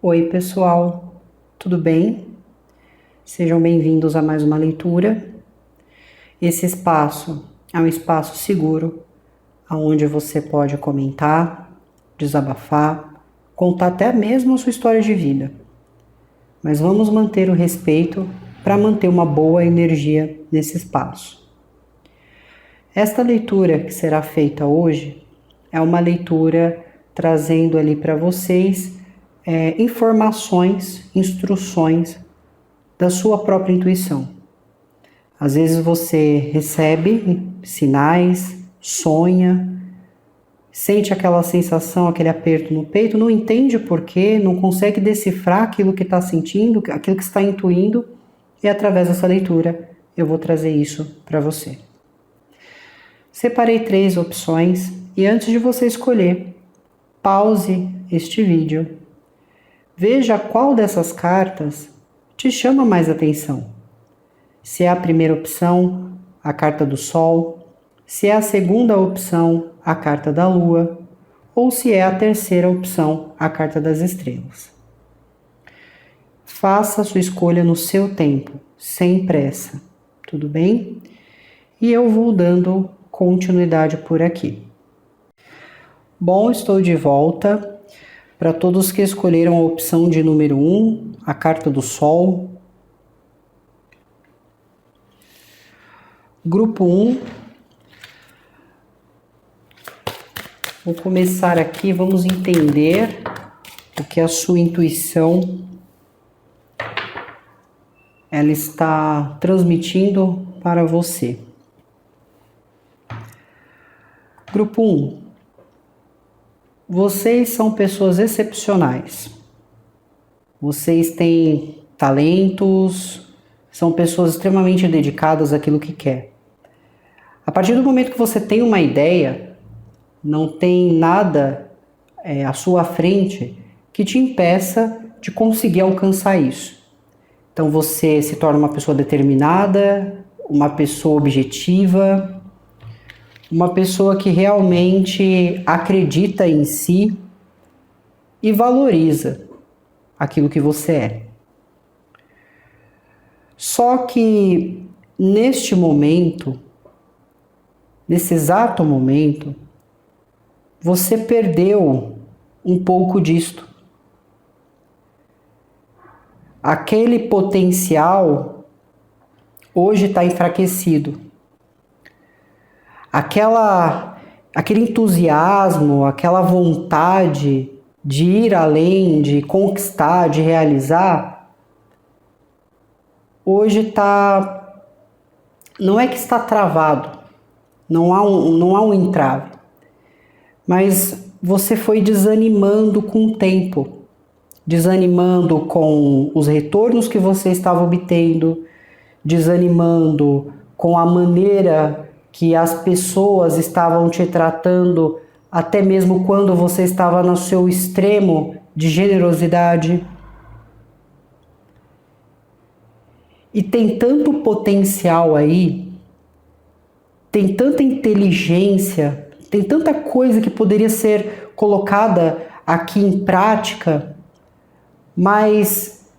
Oi, pessoal, tudo bem? Sejam bem-vindos a mais uma leitura. Esse espaço é um espaço seguro, onde você pode comentar, desabafar, contar até mesmo a sua história de vida. Mas vamos manter o respeito para manter uma boa energia nesse espaço. Esta leitura que será feita hoje é uma leitura trazendo ali para vocês informações, instruções da sua própria intuição. Às vezes você recebe sinais, sonha, sente aquela sensação, aquele aperto no peito, não entende porquê, não consegue decifrar aquilo que está sentindo, aquilo que está intuindo, e através dessa leitura eu vou trazer isso para você. Separei 3 opções e antes de você escolher, pause este vídeo. Veja qual dessas cartas te chama mais atenção. Se é a primeira opção, a carta do Sol, se é a segunda opção, a carta da Lua, ou se é a terceira opção, a carta das estrelas. Faça a sua escolha no seu tempo, sem pressa, tudo bem? E eu vou dando continuidade por aqui. Bom, estou de volta. Para todos que escolheram a opção de número 1, a carta do Sol. Grupo 1. Vou começar aqui, vamos entender o que a sua intuição ela está transmitindo para você. Grupo 1. Vocês são pessoas excepcionais. Vocês têm talentos, são pessoas extremamente dedicadas àquilo que quer. A partir do momento que você tem uma ideia, não tem nada à sua frente que te impeça de conseguir alcançar isso. Então você se torna uma pessoa determinada, uma pessoa objetiva, uma pessoa que realmente acredita em si e valoriza aquilo que você é. Só que neste momento, nesse exato momento, você perdeu um pouco disto. Aquele potencial hoje está enfraquecido. Aquele entusiasmo, aquela vontade de ir além, de conquistar, de realizar, hoje não é que está travado, não há um entrave, mas você foi desanimando com o tempo, desanimando com os retornos que você estava obtendo, desanimando com a maneira que as pessoas estavam te tratando, até mesmo quando você estava no seu extremo de generosidade. E tem tanto potencial aí, tem tanta inteligência, tem tanta coisa que poderia ser colocada aqui em prática, mas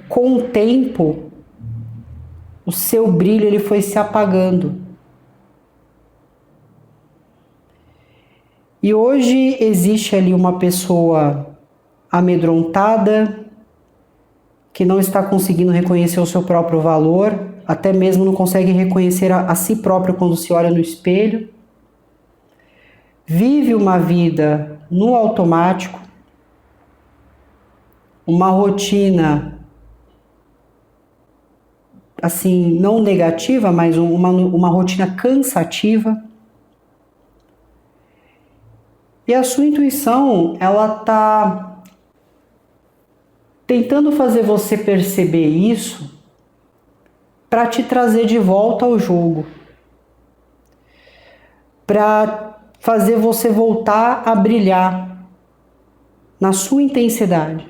com o tempo o seu brilho ele foi se apagando. E hoje existe ali uma pessoa amedrontada, que não está conseguindo reconhecer o seu próprio valor, até mesmo não consegue reconhecer a si próprio quando se olha no espelho. Vive uma vida no automático, uma rotina assim, não negativa, mas uma rotina cansativa. E a sua intuição, ela está tentando fazer você perceber isso para te trazer de volta ao jogo, para fazer você voltar a brilhar na sua intensidade.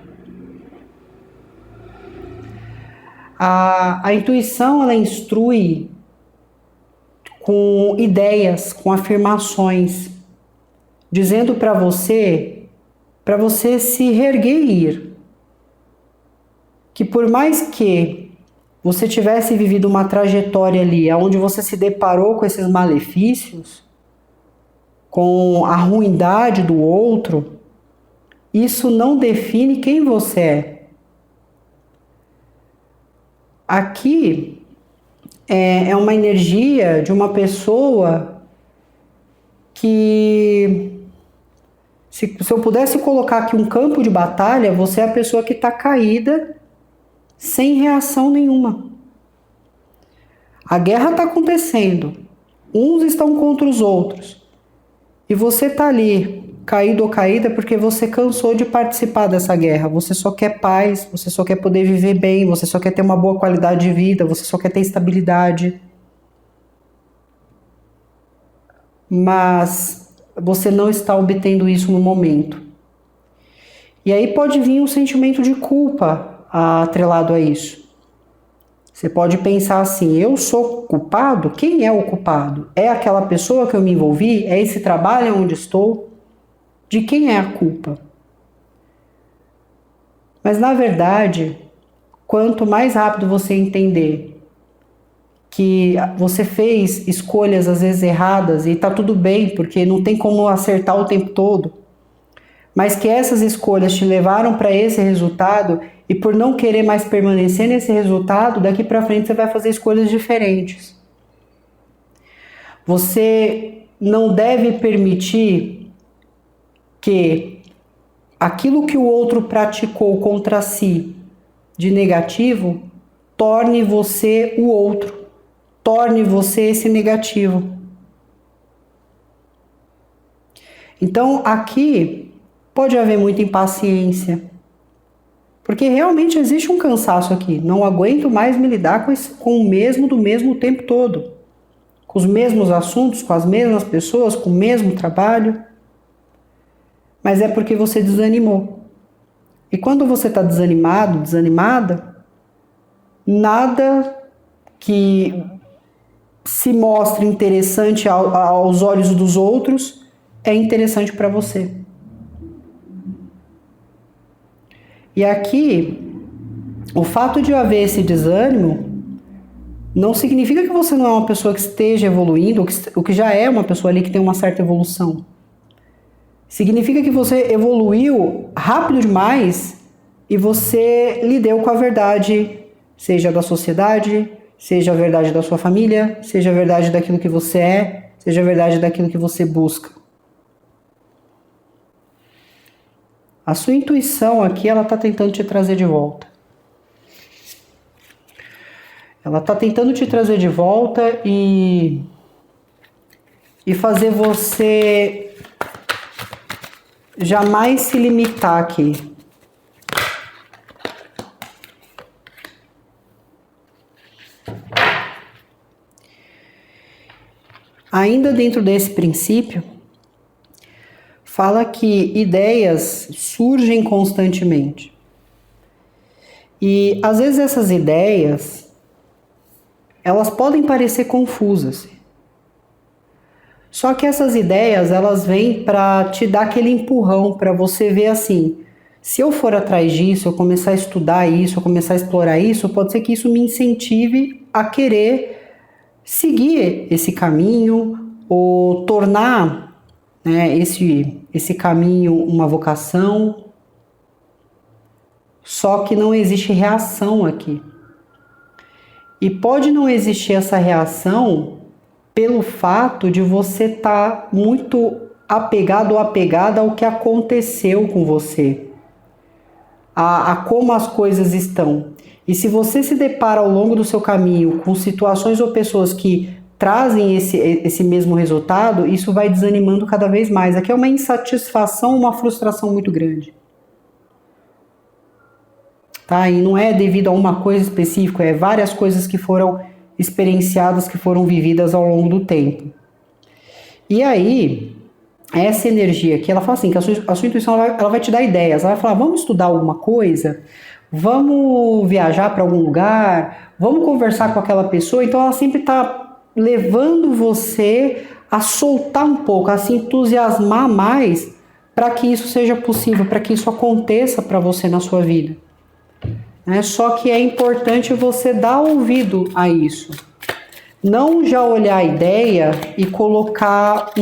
A intuição, ela instrui com ideias, com afirmações, dizendo para você para você se reerguer e ir. Que por mais que você tivesse vivido uma trajetória ali, onde você se deparou com esses malefícios, com a ruindade do outro, isso não define quem você é. Aqui é uma energia de uma pessoa que, se eu pudesse colocar aqui um campo de batalha, você é a pessoa que está caída, sem reação nenhuma. A guerra está acontecendo, uns estão contra os outros, e você está ali, caído ou caída, porque você cansou de participar dessa guerra. Você só quer paz, você só quer poder viver bem, você só quer ter uma boa qualidade de vida, você só quer ter estabilidade. Mas você não está obtendo isso no momento. E aí pode vir um sentimento de culpa atrelado a isso. Você pode pensar assim: eu sou culpado? Quem é o culpado? É aquela pessoa que eu me envolvi? É esse trabalho onde estou? De quem é a culpa? Mas na verdade, quanto mais rápido você entender que você fez escolhas às vezes erradas e tá tudo bem, porque não tem como acertar o tempo todo, mas que essas escolhas te levaram para esse resultado, e por não querer mais permanecer nesse resultado, daqui para frente você vai fazer escolhas diferentes. Você não deve permitir que aquilo que o outro praticou contra si de negativo torne você o outro, torne você esse negativo. Então aqui pode haver muita impaciência, porque realmente existe um cansaço aqui. Não aguento mais me lidar com o mesmo do mesmo o tempo todo, com os mesmos assuntos, com as mesmas pessoas, com o mesmo trabalho. Mas é porque você desanimou. E quando você está desanimado, desanimada, nada que se mostre interessante aos olhos dos outros é interessante para você. E aqui, o fato de haver esse desânimo não significa que você não é uma pessoa que esteja evoluindo, ou que já é uma pessoa ali que tem uma certa evolução. Significa que você evoluiu rápido demais e você lidou com a verdade, seja da sociedade, seja a verdade da sua família, seja a verdade daquilo que você é, seja a verdade daquilo que você busca. A sua intuição aqui, ela está tentando te trazer de volta. Ela está tentando te trazer de volta e fazer você jamais se limitar aqui. Ainda dentro desse princípio, fala que ideias surgem constantemente. E às vezes essas ideias, elas podem parecer confusas. Só que essas ideias, elas vêm para te dar aquele empurrão, para você ver assim: se eu for atrás disso, eu começar a estudar isso, eu começar a explorar isso, pode ser que isso me incentive a querer seguir esse caminho, ou tornar, né, esse caminho uma vocação. Só que não existe reação aqui. E pode não existir essa reação pelo fato de você estar muito apegado ou apegada ao que aconteceu com você, a como as coisas estão. E se você se depara ao longo do seu caminho com situações ou pessoas que trazem esse mesmo resultado, isso vai desanimando cada vez mais. Aqui é uma insatisfação, uma frustração muito grande. Tá? E não é devido a uma coisa específica, é várias coisas que foram experienciadas, que foram vividas ao longo do tempo. E aí, essa energia aqui, ela fala assim, que a sua intuição ela vai te dar ideias, ela vai falar: vamos estudar alguma coisa, vamos viajar para algum lugar, vamos conversar com aquela pessoa. Então ela sempre está levando você a soltar um pouco, a se entusiasmar mais, para que isso seja possível, para que isso aconteça para você na sua vida. Só que é importante você dar ouvido a isso. Não já olhar a ideia e colocar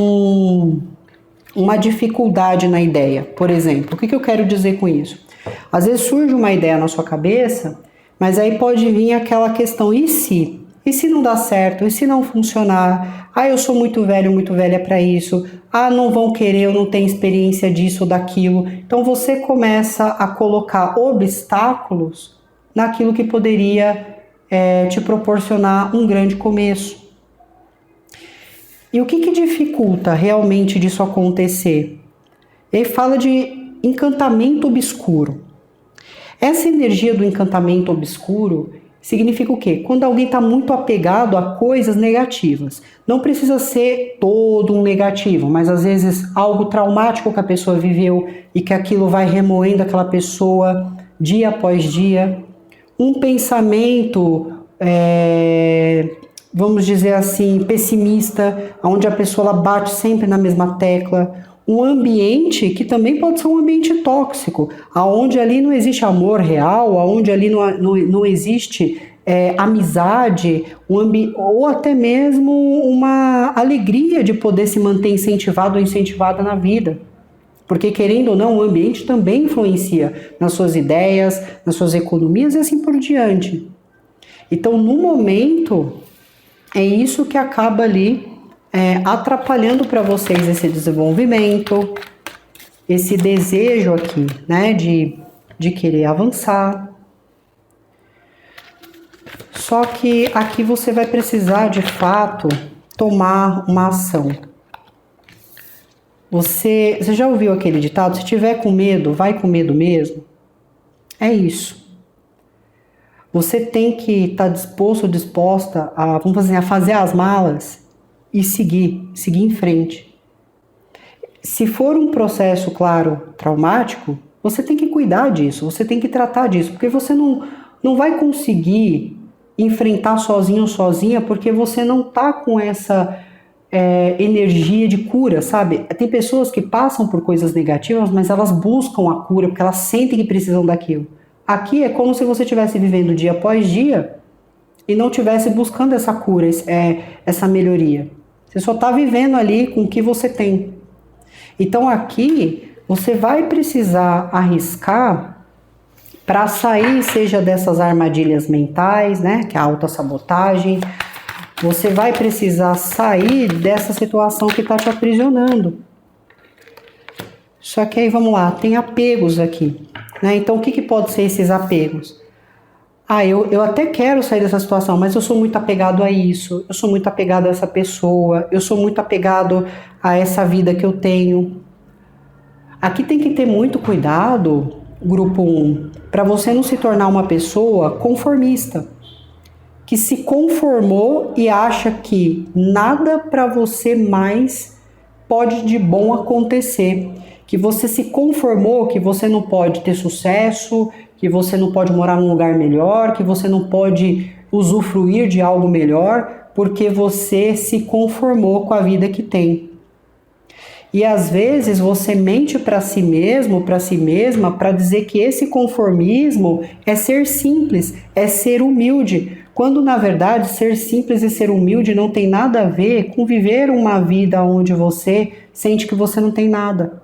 uma dificuldade na ideia. Por exemplo, o que eu quero dizer com isso? Às vezes surge uma ideia na sua cabeça, mas aí pode vir aquela questão, e se? E se não dá certo? E se não funcionar? Ah, eu sou muito velho, muito velha para isso. Ah, não vão querer, eu não tenho experiência disso ou daquilo. Então você começa a colocar obstáculos naquilo que poderia te proporcionar um grande começo. E o que dificulta realmente disso acontecer? Ele fala de encantamento obscuro. Essa energia do encantamento obscuro significa o quê? Quando alguém está muito apegado a coisas negativas. Não precisa ser todo um negativo, mas às vezes algo traumático que a pessoa viveu e que aquilo vai remoendo aquela pessoa dia após dia. Um pensamento, vamos dizer assim, pessimista, onde a pessoa bate sempre na mesma tecla. Um ambiente que também pode ser um ambiente tóxico, aonde ali não existe amor real, aonde ali não existe amizade, ou até mesmo uma alegria de poder se manter incentivado ou incentivada na vida. Porque, querendo ou não, o ambiente também influencia nas suas ideias, nas suas economias e assim por diante. Então, no momento, é isso que acaba ali atrapalhando para vocês esse desenvolvimento, esse desejo aqui, né, de querer avançar. Só que aqui você vai precisar, de fato, tomar uma ação. Você já ouviu aquele ditado? Se tiver com medo, vai com medo mesmo? É isso. Você tem que estar disposto ou disposta a, a fazer as malas e seguir em frente. Se for um processo, claro, traumático, você tem que cuidar disso, você tem que tratar disso, porque você não vai conseguir enfrentar sozinho ou sozinha, porque você não está com essa energia de cura, sabe? Tem pessoas que passam por coisas negativas, mas elas buscam a cura, porque elas sentem que precisam daquilo. Aqui é como se você estivesse vivendo dia após dia e não estivesse buscando essa cura, essa melhoria. Você só está vivendo ali com o que você tem. Então aqui você vai precisar arriscar para sair, seja dessas armadilhas mentais, né, que é a autossabotagem. Você vai precisar sair dessa situação que está te aprisionando. Só que aí vamos lá, tem apegos aqui, né? Então o que pode ser esses apegos? Eu até quero sair dessa situação, mas eu sou muito apegado a isso, eu sou muito apegado a essa pessoa, eu sou muito apegado a essa vida que eu tenho. Aqui tem que ter muito cuidado, grupo 1, para você não se tornar uma pessoa conformista, que se conformou e acha que nada para você mais pode de bom acontecer, que você se conformou, que você não pode ter sucesso, que você não pode morar num lugar melhor, que você não pode usufruir de algo melhor, porque você se conformou com a vida que tem. E às vezes você mente para si mesmo, para si mesma, para dizer que esse conformismo é ser simples, é ser humilde, quando na verdade ser simples e ser humilde não tem nada a ver com viver uma vida onde você sente que você não tem nada.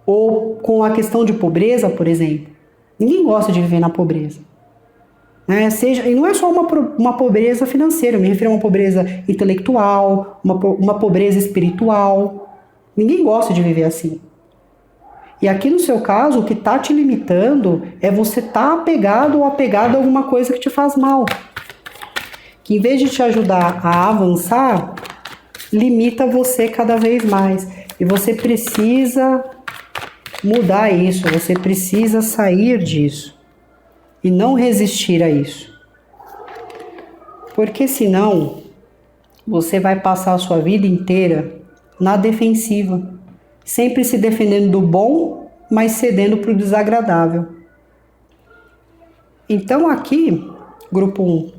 Ou com a questão de pobreza, por exemplo. Ninguém gosta de viver na pobreza. E não é só uma pobreza financeira, eu me refiro a uma pobreza intelectual, uma pobreza espiritual. Ninguém gosta de viver assim. E aqui no seu caso, o que está te limitando é você estar apegado ou apegado a alguma coisa que te faz mal. Que em vez de te ajudar a avançar, limita você cada vez mais. E você precisa mudar isso, você precisa sair disso. E não resistir a isso. Porque senão, você vai passar a sua vida inteira na defensiva, sempre se defendendo do bom, mas cedendo para o desagradável. Então aqui, grupo 1,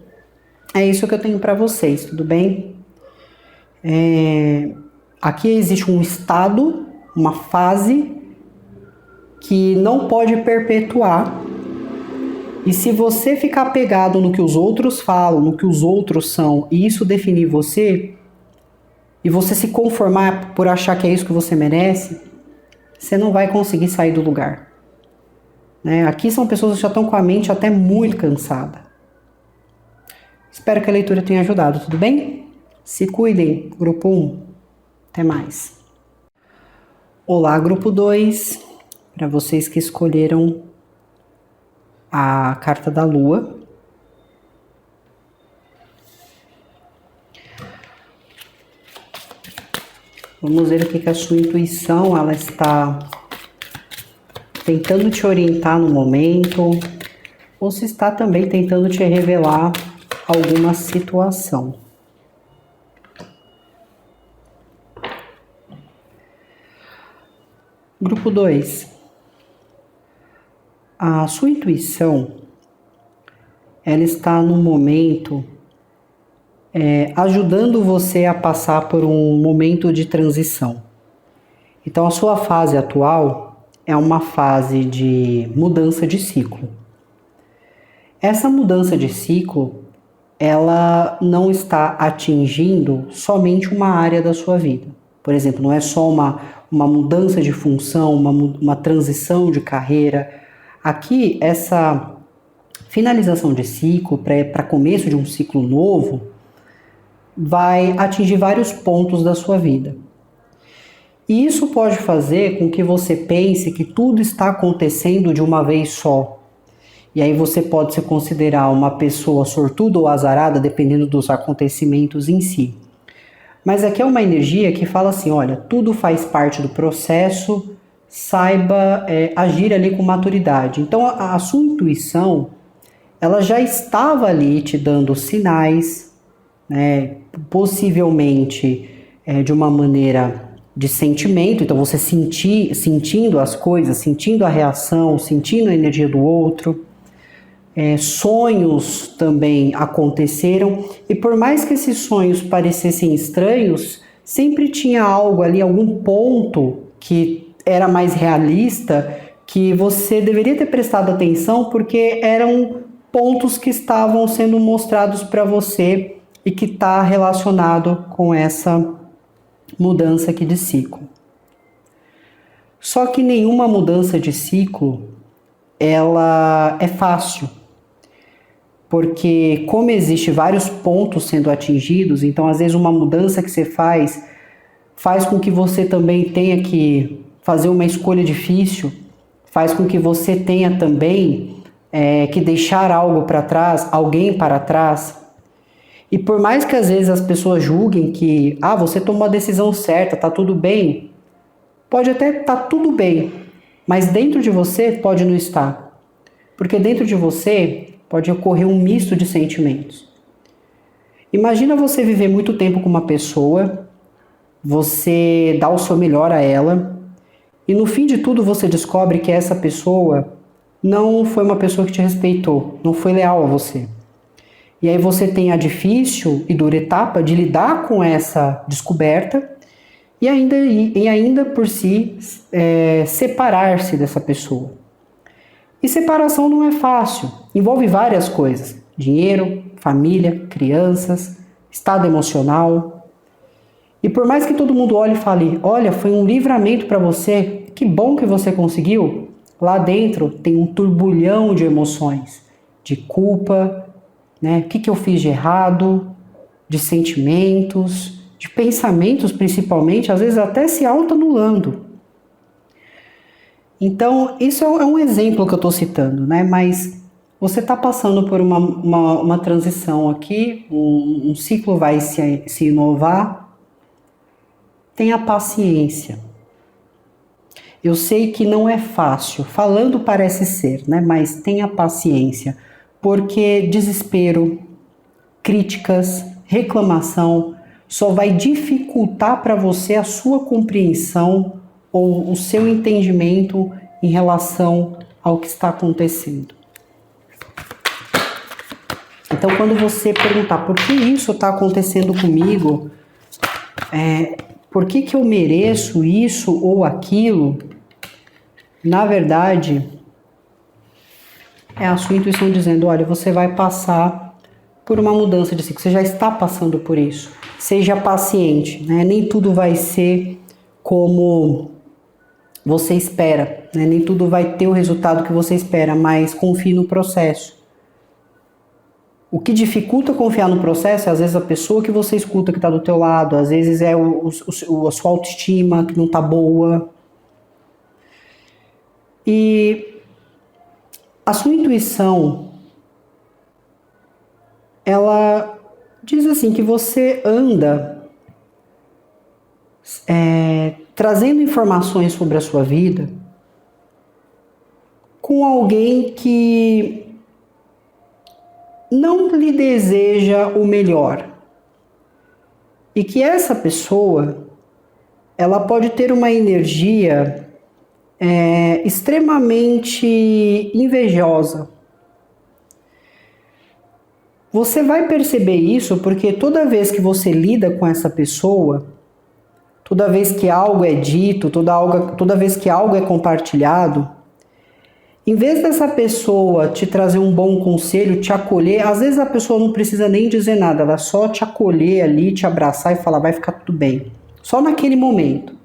é isso que eu tenho para vocês, tudo bem? Aqui existe um estado, uma fase que não pode perpetuar. E se você ficar pegado no que os outros falam, no que os outros são, e isso definir você, e você se conformar por achar que é isso que você merece, você não vai conseguir sair do lugar. Né? Aqui são pessoas que já estão com a mente até muito cansada. Espero que a leitura tenha ajudado, tudo bem? Se cuidem, grupo 1. Até mais. Olá, grupo 2. Para vocês que escolheram a carta da Lua. Vamos ver o que a sua intuição ela está tentando te orientar no momento, ou se está também tentando te revelar alguma situação. Grupo 2. A sua intuição, ela está no momento ajudando você a passar por um momento de transição. Então, a sua fase atual é uma fase de mudança de ciclo. Essa mudança de ciclo, ela não está atingindo somente uma área da sua vida. Por exemplo, não é só uma mudança de função, uma transição de carreira. Aqui, essa finalização de ciclo, para começo de um ciclo novo, vai atingir vários pontos da sua vida. E isso pode fazer com que você pense que tudo está acontecendo de uma vez só. E aí você pode se considerar uma pessoa sortuda ou azarada, dependendo dos acontecimentos em si. Mas aqui é uma energia que fala assim, olha, tudo faz parte do processo, saiba agir ali com maturidade. Então a sua intuição, ela já estava ali te dando sinais, né, possivelmente de uma maneira de sentimento, então você sentindo as coisas, sentindo a reação, sentindo a energia do outro. Sonhos também aconteceram, e por mais que esses sonhos parecessem estranhos, sempre tinha algo ali, algum ponto que era mais realista, que você deveria ter prestado atenção, porque eram pontos que estavam sendo mostrados para você e que está relacionado com essa mudança aqui de ciclo. Só que nenhuma mudança de ciclo ela é fácil, porque como existe vários pontos sendo atingidos, então às vezes uma mudança que você faz com que você também tenha que fazer uma escolha difícil, faz com que você tenha também que deixar algo para trás, alguém para trás. E por mais que às vezes as pessoas julguem que você tomou a decisão certa, tá tudo bem, pode até estar tudo bem, mas dentro de você pode não estar. Porque dentro de você pode ocorrer um misto de sentimentos. Imagina você viver muito tempo com uma pessoa, você dá o seu melhor a ela, e no fim de tudo você descobre que essa pessoa não foi uma pessoa que te respeitou, não foi leal a você. E aí você tem a difícil e dura etapa de lidar com essa descoberta e ainda por si separar-se dessa pessoa. E separação não é fácil, envolve várias coisas: dinheiro, família, crianças, estado emocional. E por mais que todo mundo olhe e fale, olha, foi um livramento para você, que bom que você conseguiu, lá dentro tem um turbulhão de emoções, de culpa, né? O que eu fiz de errado, de sentimentos, de pensamentos principalmente, às vezes até se autoanulando. Então, isso é um exemplo que eu estou citando, né? Mas você está passando por uma transição aqui, um ciclo vai se inovar. Tenha paciência. Eu sei que não é fácil, falando parece ser, né? Mas tenha paciência, porque desespero, críticas, reclamação só vai dificultar para você a sua compreensão ou o seu entendimento em relação ao que está acontecendo. Então, quando você perguntar por que isso está acontecendo comigo, por que que eu mereço isso ou aquilo, na verdade, é a sua intuição dizendo, olha, você vai passar por uma mudança de ciclo, você já está passando por isso. Seja paciente, né? Nem tudo vai ser como você espera, né? Nem tudo vai ter o resultado que você espera, mas confie no processo. O que dificulta confiar no processo é às vezes a pessoa que você escuta que está do teu lado, às vezes é a sua autoestima que não está boa. E a sua intuição, ela diz assim que você anda trazendo informações sobre a sua vida com alguém que não lhe deseja o melhor. E que essa pessoa, ela pode ter uma energia extremamente invejosa. Você vai perceber isso porque toda vez que você lida com essa pessoa, toda vez que algo é dito, toda vez que algo é compartilhado, em vez dessa pessoa te trazer um bom conselho, te acolher, às vezes a pessoa não precisa nem dizer nada, ela só te acolher ali, te abraçar e falar, vai ficar tudo bem. Só naquele momento.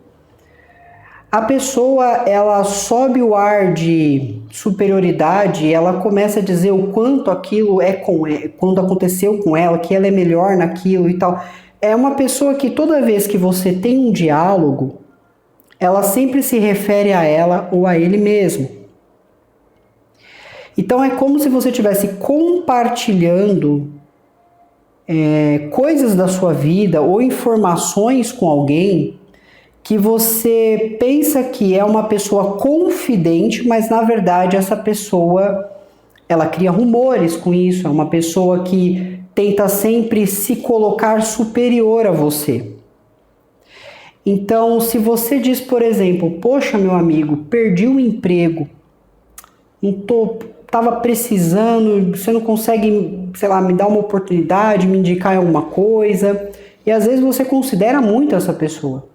A pessoa, ela sobe o ar de superioridade, ela começa a dizer o quanto aquilo é quando aconteceu com ela, que ela é melhor naquilo e tal. É uma pessoa que toda vez que você tem um diálogo, ela sempre se refere a ela ou a ele mesmo. Então é como se você estivesse compartilhando coisas da sua vida ou informações com alguém que você pensa que é uma pessoa confidente, mas na verdade essa pessoa, ela cria rumores com isso, é uma pessoa que tenta sempre se colocar superior a você. Então, se você diz, por exemplo, poxa, meu amigo, perdi o emprego, estava precisando, você não consegue, sei lá, me dar uma oportunidade, me indicar em alguma coisa, e às vezes você considera muito essa pessoa.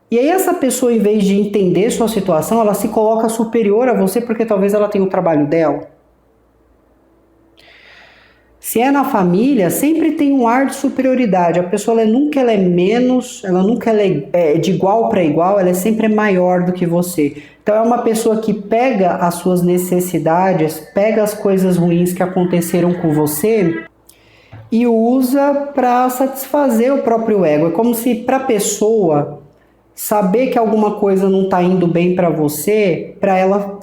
E aí essa pessoa, em vez de entender sua situação, ela se coloca superior a você porque talvez ela tenha o trabalho dela. Se é na família, sempre tem um ar de superioridade. A pessoa nunca é menos, ela nunca é de igual para igual, ela sempre é maior do que você. Então é uma pessoa que pega as suas necessidades, pega as coisas ruins que aconteceram com você e usa para satisfazer o próprio ego. É como se para a pessoa saber que alguma coisa não está indo bem para você, para ela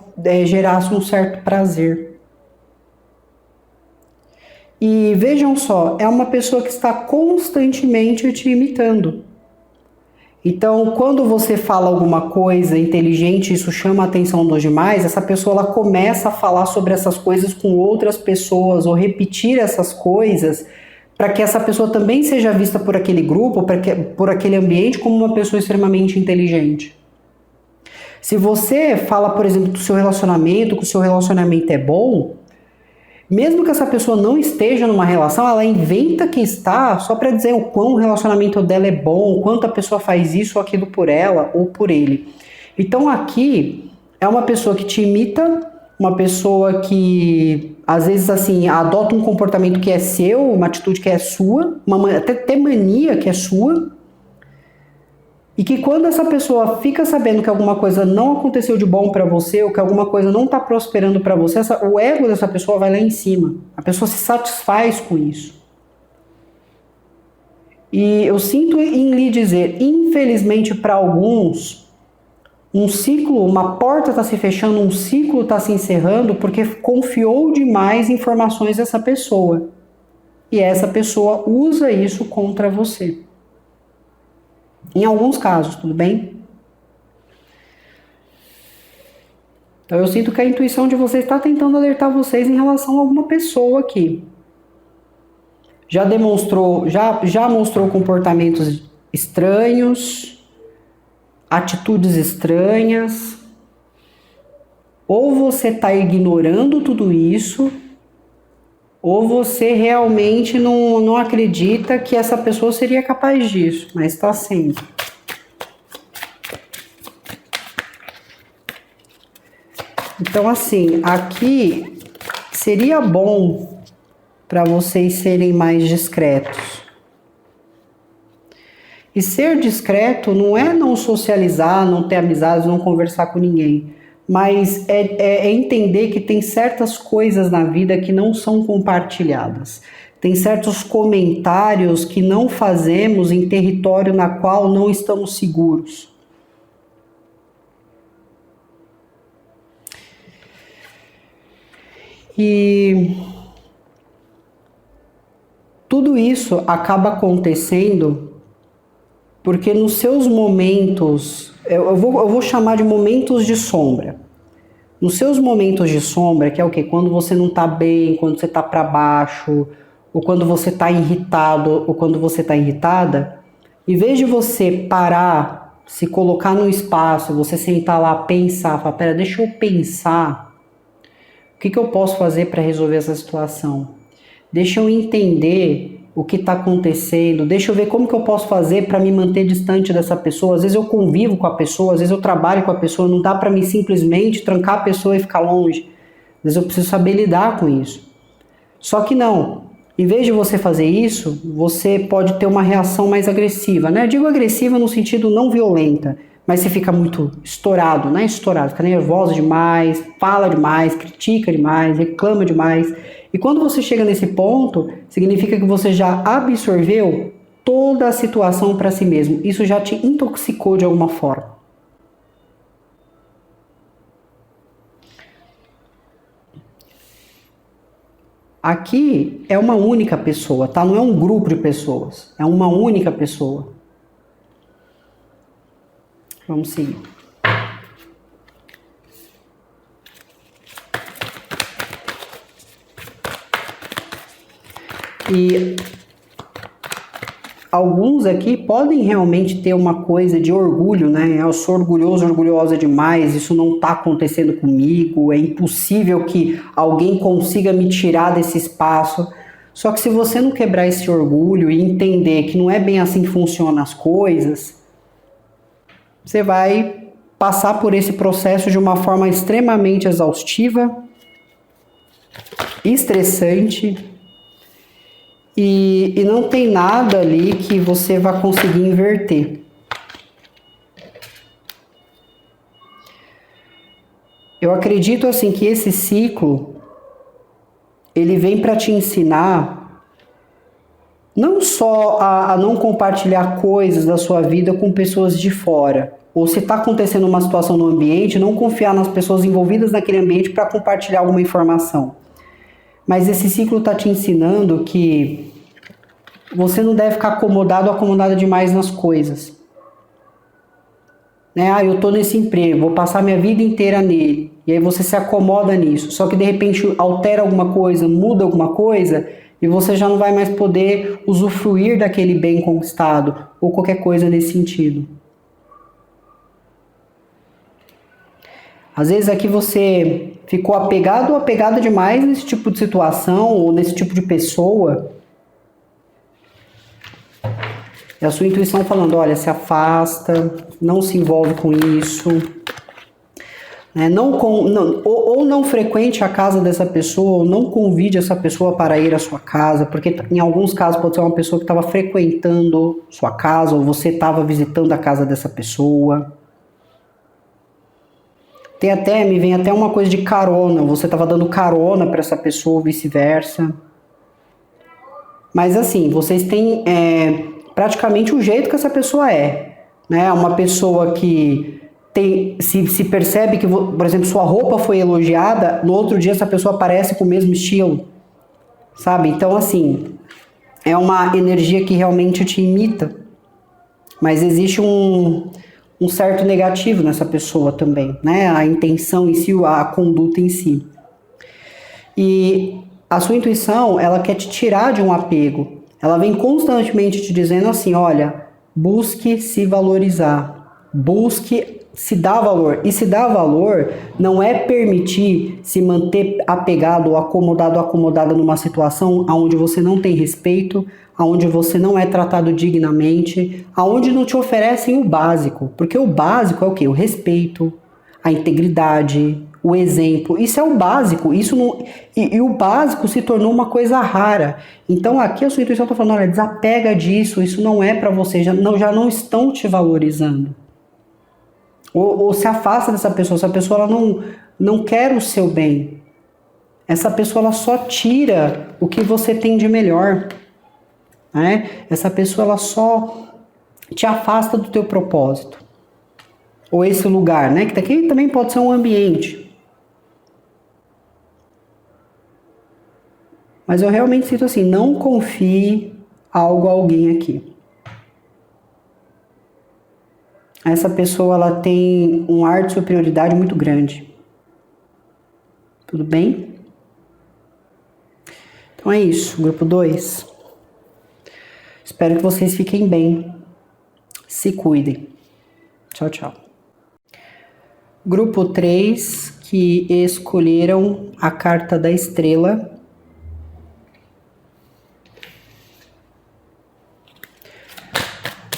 gerasse um certo prazer. E vejam só, é uma pessoa que está constantemente te imitando. Então, quando você fala alguma coisa inteligente, isso chama a atenção dos demais, essa pessoa ela começa a falar sobre essas coisas com outras pessoas ou repetir essas coisas para que essa pessoa também seja vista por aquele grupo, por aquele ambiente como uma pessoa extremamente inteligente. Se você fala, por exemplo, do seu relacionamento, que o seu relacionamento é bom, mesmo que essa pessoa não esteja numa relação, ela inventa que está só para dizer o quão o relacionamento dela é bom, o quanto a pessoa faz isso ou aquilo por ela ou por ele. Então aqui é uma pessoa que te imita, uma pessoa que às vezes assim adota um comportamento que é seu, uma atitude que é sua, até mania que é sua. E que quando essa pessoa fica sabendo que alguma coisa não aconteceu de bom para você, ou que alguma coisa não está prosperando para você, o ego dessa pessoa vai lá em cima. A pessoa se satisfaz com isso. E eu sinto em lhe dizer, infelizmente para alguns, um ciclo, uma porta está se fechando, um ciclo está se encerrando porque confiou demais informações dessa pessoa. E essa pessoa usa isso contra você. Em alguns casos, tudo bem? Então eu sinto que a intuição de vocês está tentando alertar vocês em relação a alguma pessoa aqui. Já mostrou comportamentos estranhos, atitudes estranhas. Ou você está ignorando tudo isso, ou você realmente não acredita que essa pessoa seria capaz disso, mas está sendo. Então, assim, aqui seria bom para vocês serem mais discretos. E ser discreto não é não socializar, não ter amizades, não conversar com ninguém, mas é entender que tem certas coisas na vida que não são compartilhadas. Tem certos comentários que não fazemos em território na qual não estamos seguros. E tudo isso acaba acontecendo porque nos seus momentos, eu vou chamar de momentos de sombra. Nos seus momentos de sombra, que é o quê? Quando você não tá bem, quando você tá para baixo, ou quando você tá irritado, ou quando você tá irritada, em vez de você parar, se colocar no espaço, você sentar lá, pensar, falar, pera, deixa eu pensar, o que eu posso fazer para resolver essa situação? Deixa eu entender o que está acontecendo, deixa eu ver como que eu posso fazer para me manter distante dessa pessoa. Às vezes eu convivo com a pessoa, às vezes eu trabalho com a pessoa, não dá para mim simplesmente trancar a pessoa e ficar longe. Às vezes eu preciso saber lidar com isso. Só que não, em vez de você fazer isso, você pode ter uma reação mais agressiva, né? Eu digo agressiva no sentido não violenta, mas você fica muito estourado, né? Estourado, fica nervoso demais, fala demais, critica demais, reclama demais. E quando você chega nesse ponto, significa que você já absorveu toda a situação para si mesmo. Isso já te intoxicou de alguma forma. Aqui é uma única pessoa, tá? Não é um grupo de pessoas, é uma única pessoa. Vamos seguir. E alguns aqui podem realmente ter uma coisa de orgulho, né? Eu sou orgulhoso, orgulhosa demais, isso não está acontecendo comigo, é impossível que alguém consiga me tirar desse espaço. Só que se você não quebrar esse orgulho e entender que não é bem assim que funcionam as coisas, você vai passar por esse processo de uma forma extremamente exaustiva, estressante, e não tem nada ali que você vai conseguir inverter. Eu acredito assim que esse ciclo ele vem para te ensinar não só a não compartilhar coisas da sua vida com pessoas de fora, ou se está acontecendo uma situação no ambiente, não confiar nas pessoas envolvidas naquele ambiente para compartilhar alguma informação. Mas esse ciclo está te ensinando que você não deve ficar acomodado ou acomodada demais nas coisas. Né? Ah, eu estou nesse emprego, vou passar minha vida inteira nele. E aí você se acomoda nisso. Só que de repente altera alguma coisa, muda alguma coisa, e você já não vai mais poder usufruir daquele bem conquistado, ou qualquer coisa nesse sentido. Às vezes aqui você ficou apegado ou apegada demais nesse tipo de situação ou nesse tipo de pessoa. É a sua intuição falando, olha, se afasta, não se envolve com isso. Né? Ou não frequente a casa dessa pessoa, ou não convide essa pessoa para ir à sua casa, porque em alguns casos pode ser uma pessoa que estava frequentando sua casa, ou você estava visitando a casa dessa pessoa. Me vem até uma coisa de carona, você estava dando carona para essa pessoa ou vice-versa. Mas assim, vocês têm praticamente o jeito que essa pessoa é. Né? Uma pessoa que se percebe que, por exemplo, sua roupa foi elogiada, no outro dia essa pessoa aparece com o mesmo estilo. Sabe? Então assim, é uma energia que realmente te imita. Mas existe um certo negativo nessa pessoa também, né? A intenção em si, a conduta em si. E a sua intuição, ela quer te tirar de um apego. Ela vem constantemente te dizendo assim, olha, busque se valorizar, busque se dá valor. E se dá valor não é permitir se manter apegado ou acomodado ou acomodada numa situação onde você não tem respeito, onde você não é tratado dignamente, onde não te oferecem o básico. Porque o básico é o quê? O respeito, a integridade, o exemplo. Isso é o básico. Isso não... e o básico se tornou uma coisa rara. Então aqui a sua intuição está falando, olha, desapega disso, isso não é para você, já não estão te valorizando. Ou se afasta dessa pessoa. Essa pessoa ela não quer o seu bem. Essa pessoa ela só tira o que você tem de melhor. Né? Essa pessoa ela só te afasta do teu propósito. Ou esse lugar, né? Que daqui também pode ser um ambiente. Mas eu realmente sinto assim, não confie algo a alguém aqui. Essa pessoa ela tem um ar de superioridade muito grande. Tudo bem? Então é isso, grupo 2. Espero que vocês fiquem bem. Se cuidem. Tchau, tchau. Grupo 3, que escolheram a carta da estrela.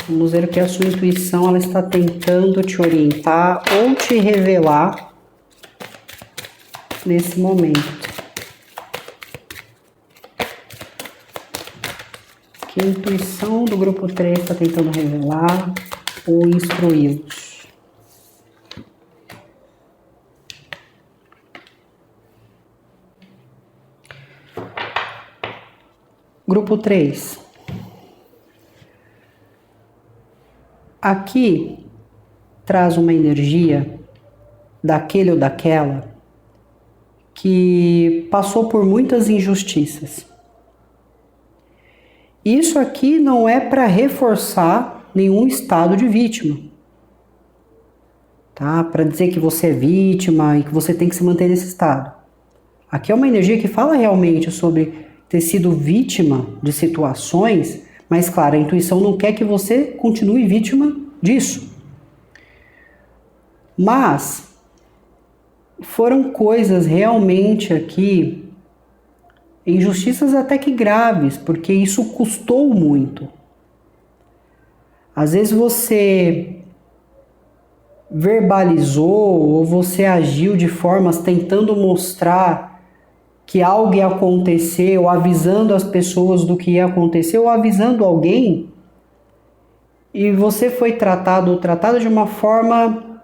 Vamos ver o que a sua intuição ela está tentando te orientar ou te revelar nesse momento. Que a intuição do grupo 3 está tentando revelar ou instruí-los. Grupo 3. Aqui traz uma energia daquele ou daquela que passou por muitas injustiças. Isso aqui não é para reforçar nenhum estado de vítima, tá? Para dizer que você é vítima e que você tem que se manter nesse estado. Aqui é uma energia que fala realmente sobre ter sido vítima de situações, mas claro, a intuição não quer que você continue vítima disso. Mas foram coisas realmente aqui, injustiças até que graves, porque isso custou muito. Às vezes você verbalizou ou você agiu de formas tentando mostrar que algo ia acontecer, ou avisando as pessoas do que ia acontecer, ou avisando alguém, e você foi tratado ou tratada de uma forma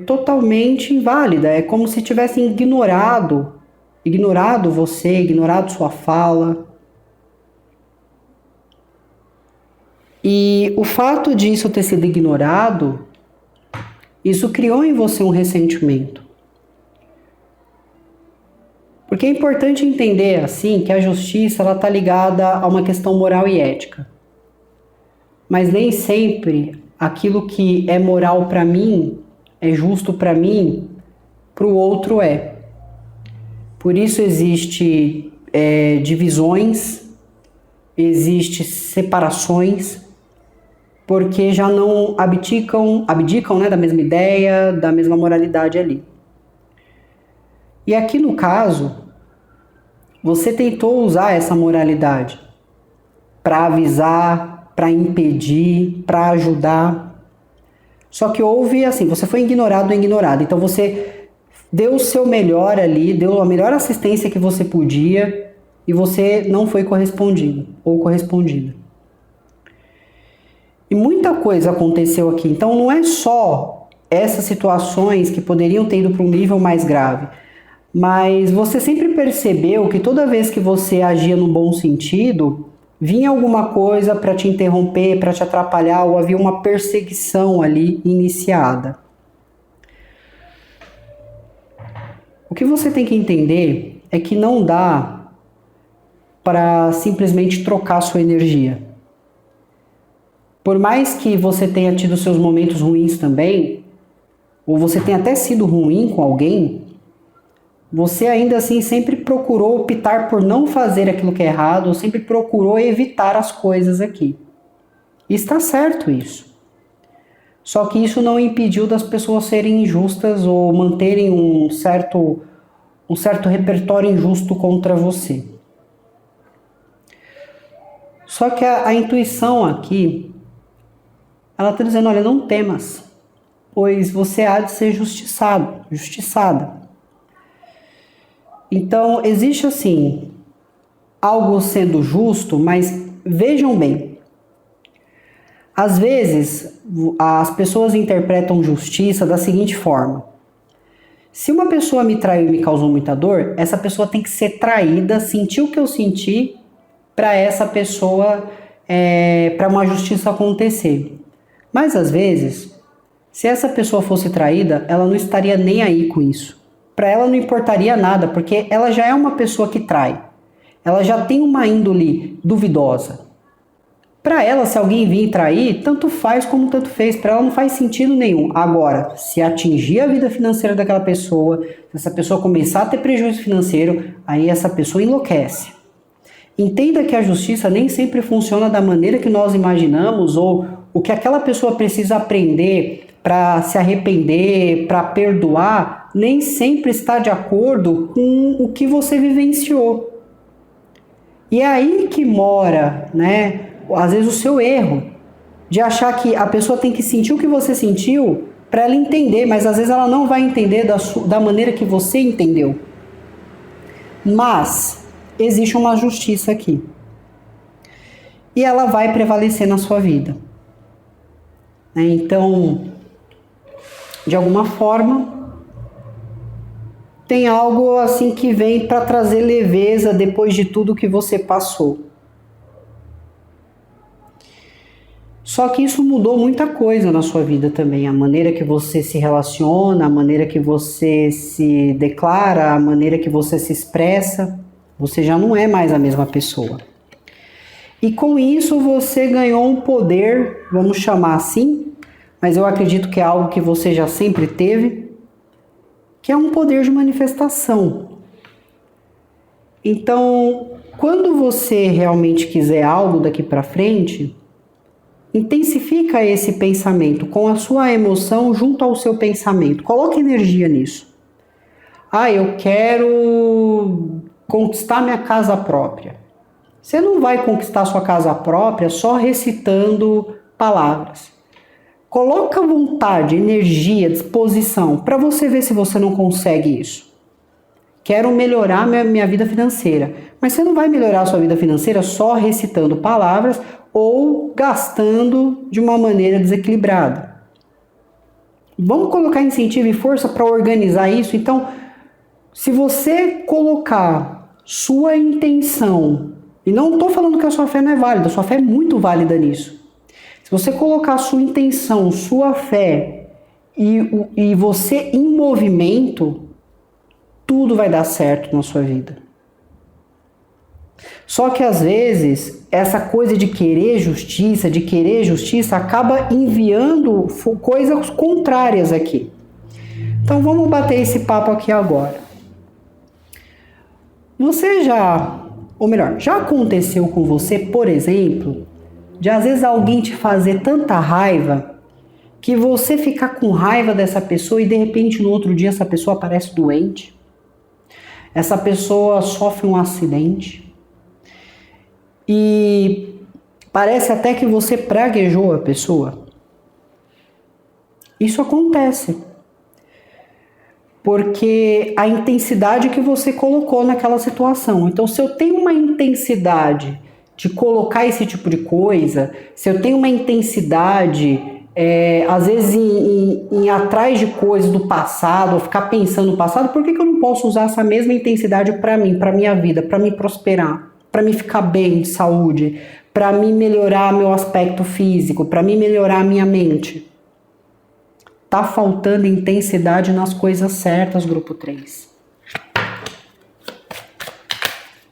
totalmente inválida. É como se tivessem ignorado você, ignorado sua fala. E o fato disso ter sido ignorado, isso criou em você um ressentimento. Porque é importante entender, assim, que a justiça ela está ligada a uma questão moral e ética. Mas nem sempre aquilo que é moral para mim, é justo para mim, para o outro é. Por isso existe divisões, existe separações, porque já não abdicam, né, da mesma ideia, da mesma moralidade ali. E aqui no caso, você tentou usar essa moralidade para avisar, para impedir, para ajudar. Só que houve assim, você foi ignorado ou ignorada. Então você deu o seu melhor ali, deu a melhor assistência que você podia e você não foi correspondido ou correspondida. E muita coisa aconteceu aqui. Então não é só essas situações que poderiam ter ido para um nível mais grave. Mas você sempre percebeu que toda vez que você agia no bom sentido, vinha alguma coisa para te interromper, para te atrapalhar, ou havia uma perseguição ali iniciada. O que você tem que entender é que não dá para simplesmente trocar sua energia. Por mais que você tenha tido seus momentos ruins também, ou você tenha até sido ruim com alguém, você ainda assim sempre procurou optar por não fazer aquilo que é errado, ou sempre procurou evitar as coisas aqui. E está certo isso. Só que isso não impediu das pessoas serem injustas ou manterem um certo repertório injusto contra você. Só que a intuição aqui, ela está dizendo, olha, não temas, pois você há de ser justiçada. Então, existe assim, algo sendo justo, mas vejam bem, às vezes as pessoas interpretam justiça da seguinte forma: se uma pessoa me traiu e me causou muita dor, essa pessoa tem que ser traída, sentir o que eu senti, para essa pessoa, para uma justiça acontecer. Mas às vezes, se essa pessoa fosse traída, ela não estaria nem aí com isso. Para ela não importaria nada, porque ela já é uma pessoa que trai. Ela já tem uma índole duvidosa. Para ela, se alguém vir trair, tanto faz como tanto fez. Para ela não faz sentido nenhum. Agora, se atingir a vida financeira daquela pessoa, se essa pessoa começar a ter prejuízo financeiro, aí essa pessoa enlouquece. Entenda que a justiça nem sempre funciona da maneira que nós imaginamos, ou o que aquela pessoa precisa aprender para se arrepender, para perdoar, nem sempre está de acordo com o que você vivenciou. E é aí que mora, né, às vezes o seu erro, de achar que a pessoa tem que sentir o que você sentiu para ela entender, mas às vezes ela não vai entender da maneira que você entendeu. Mas existe uma justiça aqui. E ela vai prevalecer na sua vida. Então, de alguma forma, tem algo assim que vem para trazer leveza depois de tudo que você passou. Só que isso mudou muita coisa na sua vida também. A maneira que você se relaciona, a maneira que você se declara, a maneira que você se expressa. Você já não é mais a mesma pessoa. E com isso você ganhou um poder, vamos chamar assim, mas eu acredito que é algo que você já sempre teve, que é um poder de manifestação. Então, quando você realmente quiser algo daqui para frente, intensifica esse pensamento com a sua emoção junto ao seu pensamento. Coloque energia nisso. Eu quero conquistar minha casa própria. Você não vai conquistar sua casa própria só recitando palavras. Coloca vontade, energia, disposição para você ver se você não consegue isso. Quero melhorar minha vida financeira. Mas você não vai melhorar a sua vida financeira só recitando palavras ou gastando de uma maneira desequilibrada. Vamos colocar incentivo e força para organizar isso. Então, se você colocar sua intenção, e não estou falando que a sua fé não é válida, sua fé é muito válida nisso. Se você colocar sua intenção, sua fé e você em movimento, tudo vai dar certo na sua vida. Só que às vezes, essa coisa de querer justiça, acaba enviando coisas contrárias aqui. Então vamos bater esse papo aqui agora. Você já aconteceu com você, por exemplo, de às vezes alguém te fazer tanta raiva que você ficar com raiva dessa pessoa e de repente no outro dia essa pessoa aparece doente? Essa pessoa sofre um acidente e parece até que você praguejou a pessoa. Isso acontece. Porque a intensidade que você colocou naquela situação. Então, se eu tenho uma intensidade de colocar esse tipo de coisa, se eu tenho uma intensidade, às vezes, em ir atrás de coisas do passado, ou ficar pensando no passado, por que eu não posso usar essa mesma intensidade para mim, para minha vida, para me prosperar, para me ficar bem de saúde, para me melhorar meu aspecto físico, para me melhorar a minha mente? Tá faltando intensidade nas coisas certas, grupo 3.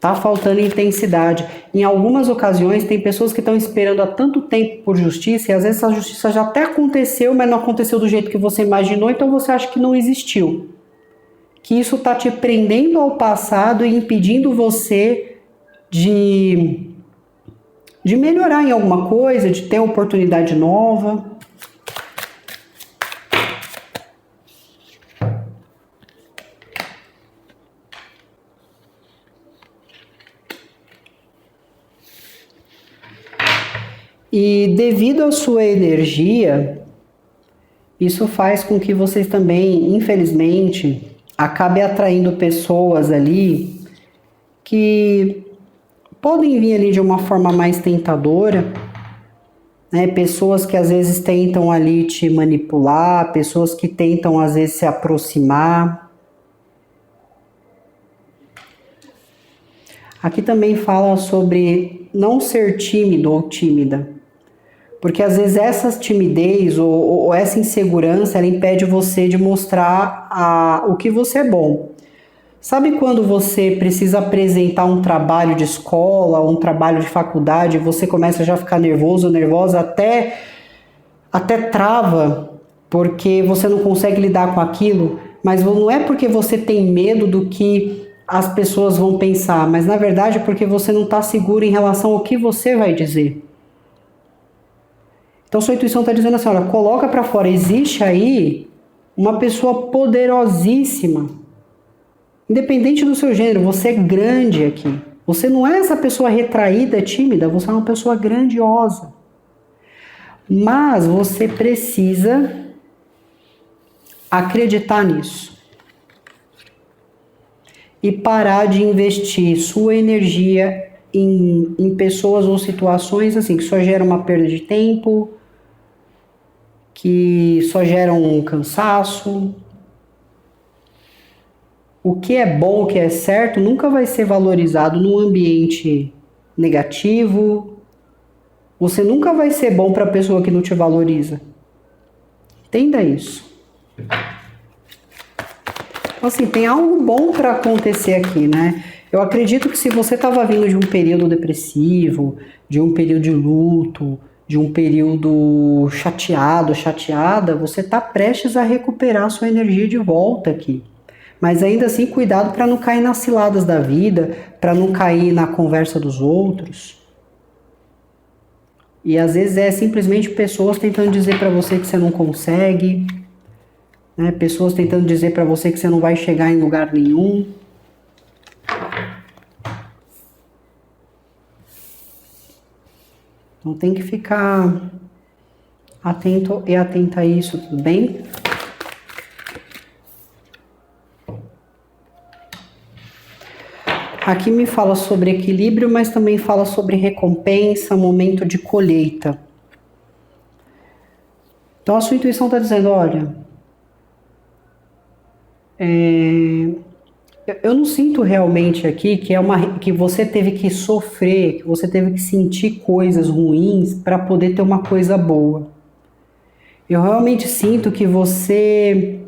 Tá faltando intensidade. Em algumas ocasiões, tem pessoas que estão esperando há tanto tempo por justiça, e às vezes essa justiça já até aconteceu, mas não aconteceu do jeito que você imaginou, então você acha que não existiu. Que isso tá te prendendo ao passado e impedindo você de melhorar em alguma coisa, de ter oportunidade nova. E devido à sua energia, isso faz com que vocês também, infelizmente, acabem atraindo pessoas ali que podem vir ali de uma forma mais tentadora, né? Pessoas que às vezes tentam ali te manipular, pessoas que tentam às vezes se aproximar. Aqui também fala sobre não ser tímido ou tímida. Porque às vezes essa timidez ou essa insegurança, ela impede você de mostrar o que você é bom. Sabe quando você precisa apresentar um trabalho de escola, um trabalho de faculdade, e você começa já a ficar nervoso, nervosa, até trava, porque você não consegue lidar com aquilo, mas não é porque você tem medo do que as pessoas vão pensar, mas na verdade é porque você não está seguro em relação ao que você vai dizer. Então sua intuição está dizendo assim, olha, coloca para fora, existe aí uma pessoa poderosíssima. Independente do seu gênero, você é grande aqui. Você não é essa pessoa retraída, tímida, você é uma pessoa grandiosa. Mas você precisa acreditar nisso. E parar de investir sua energia em pessoas ou situações assim, que só geram uma perda de tempo, que só geram um cansaço. O que é bom, o que é certo, nunca vai ser valorizado num ambiente negativo. Você nunca vai ser bom para a pessoa que não te valoriza. Entenda isso. Então, assim, tem algo bom para acontecer aqui, né? Eu acredito que se você estava vindo de um período depressivo, de um período de luto, de um período chateado, chateada, você está prestes a recuperar sua energia de volta aqui. Mas ainda assim, cuidado para não cair nas ciladas da vida, para não cair na conversa dos outros. E às vezes é simplesmente pessoas tentando dizer para você que você não consegue, né? Pessoas tentando dizer para você que você não vai chegar em lugar nenhum. Então tem que ficar atento e atenta a isso, tudo bem? Aqui me fala sobre equilíbrio, mas também fala sobre recompensa, momento de colheita. Então a sua intuição está dizendo, olha, eu não sinto realmente aqui que você teve que sofrer, que você teve que sentir coisas ruins para poder ter uma coisa boa. Eu realmente sinto que você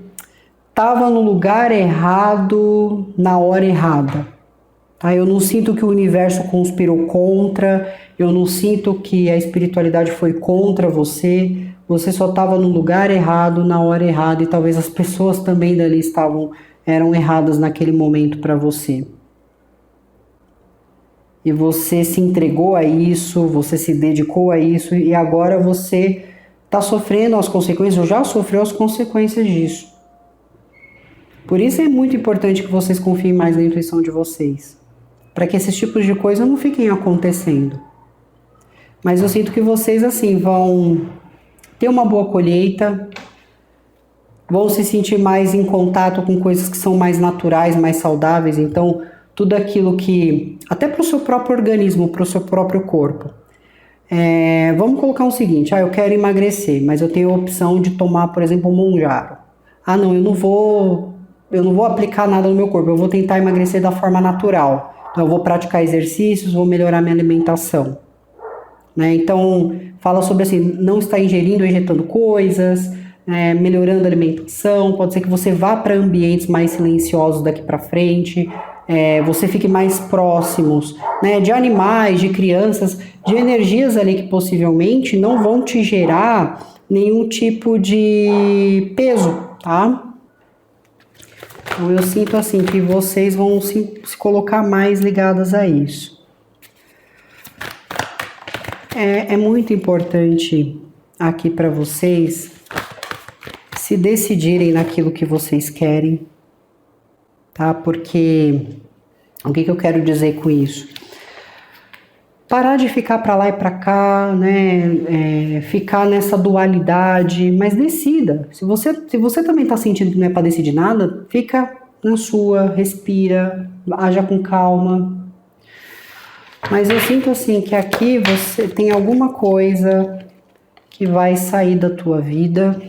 estava no lugar errado, na hora errada. Tá? Eu não sinto que o universo conspirou contra, eu não sinto que a espiritualidade foi contra você. Você só estava no lugar errado, na hora errada, e talvez as pessoas também dali eram erradas naquele momento para você. E você se entregou a isso, você se dedicou a isso, e agora você está sofrendo as consequências, ou já sofreu as consequências disso. Por isso é muito importante que vocês confiem mais na intuição de vocês, para que esses tipos de coisa não fiquem acontecendo. Mas eu sinto que vocês, assim, vão ter uma boa colheita, vão se sentir mais em contato com coisas que são mais naturais, mais saudáveis. Então, tudo aquilo que, até para o seu próprio organismo, para o seu próprio corpo. Vamos colocar o seguinte, eu quero emagrecer, mas eu tenho a opção de tomar, por exemplo, um Monjaro. Não, eu não vou aplicar nada no meu corpo, eu vou tentar emagrecer da forma natural. Então, eu vou praticar exercícios, vou melhorar minha alimentação. Né? Então, fala sobre assim, não estar ingerindo ou injetando coisas, melhorando a alimentação. Pode ser que você vá para ambientes mais silenciosos daqui para frente, você fique mais próximos, né, de animais, de crianças, de energias ali que possivelmente não vão te gerar nenhum tipo de peso, tá? Então eu sinto assim que vocês vão se colocar mais ligadas a isso. É muito importante aqui para vocês se decidirem naquilo que vocês querem, tá? Porque o que eu quero dizer com isso? parar de ficar para lá e para cá, né? Ficar nessa dualidade, mas decida. Se você também está sentindo que não é para decidir nada, fica na sua, respira, haja com calma. Mas eu sinto assim que aqui você tem alguma coisa que vai sair da tua vida.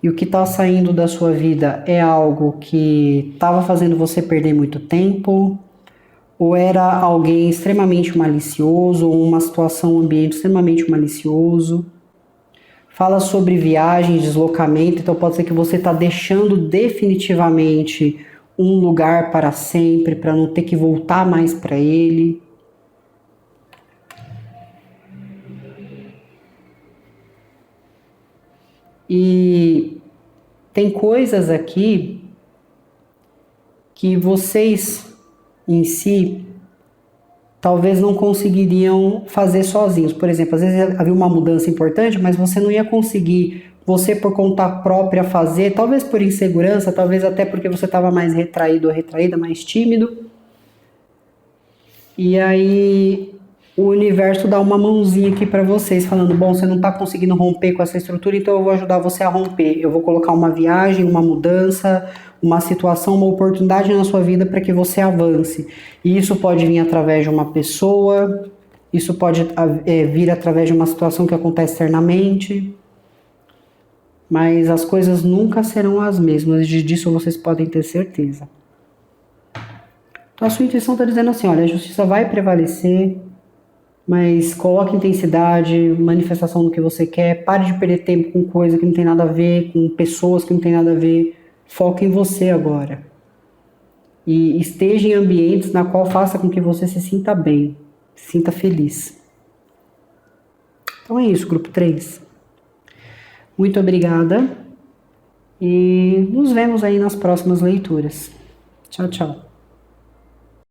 E o que está saindo da sua vida é algo que estava fazendo você perder muito tempo, ou era alguém extremamente malicioso, ou uma situação, um ambiente extremamente malicioso. Fala sobre viagem, deslocamento, então pode ser que você está deixando definitivamente um lugar para sempre, para não ter que voltar mais para ele. E tem coisas aqui que vocês em si talvez não conseguiriam fazer sozinhos. Por exemplo, às vezes havia uma mudança importante, mas você não ia conseguir, você por conta própria fazer, talvez por insegurança, talvez até porque você estava mais retraído ou retraída, mais tímido. E aí o universo dá uma mãozinha aqui para vocês, falando, bom, você não está conseguindo romper com essa estrutura, então eu vou ajudar você a romper. Eu vou colocar uma viagem, uma mudança, uma situação, uma oportunidade na sua vida para que você avance. E isso pode vir através de uma pessoa, isso pode vir através de uma situação que acontece externamente, mas as coisas nunca serão as mesmas, disso vocês podem ter certeza. Então a sua intuição está dizendo assim, olha, a justiça vai prevalecer, mas coloque intensidade, manifestação do que você quer, pare de perder tempo com coisa que não tem nada a ver, com pessoas que não tem nada a ver, foque em você agora. E esteja em ambientes na qual faça com que você se sinta bem, se sinta feliz. Então é isso, grupo 3. Muito obrigada e nos vemos aí nas próximas leituras. Tchau, tchau.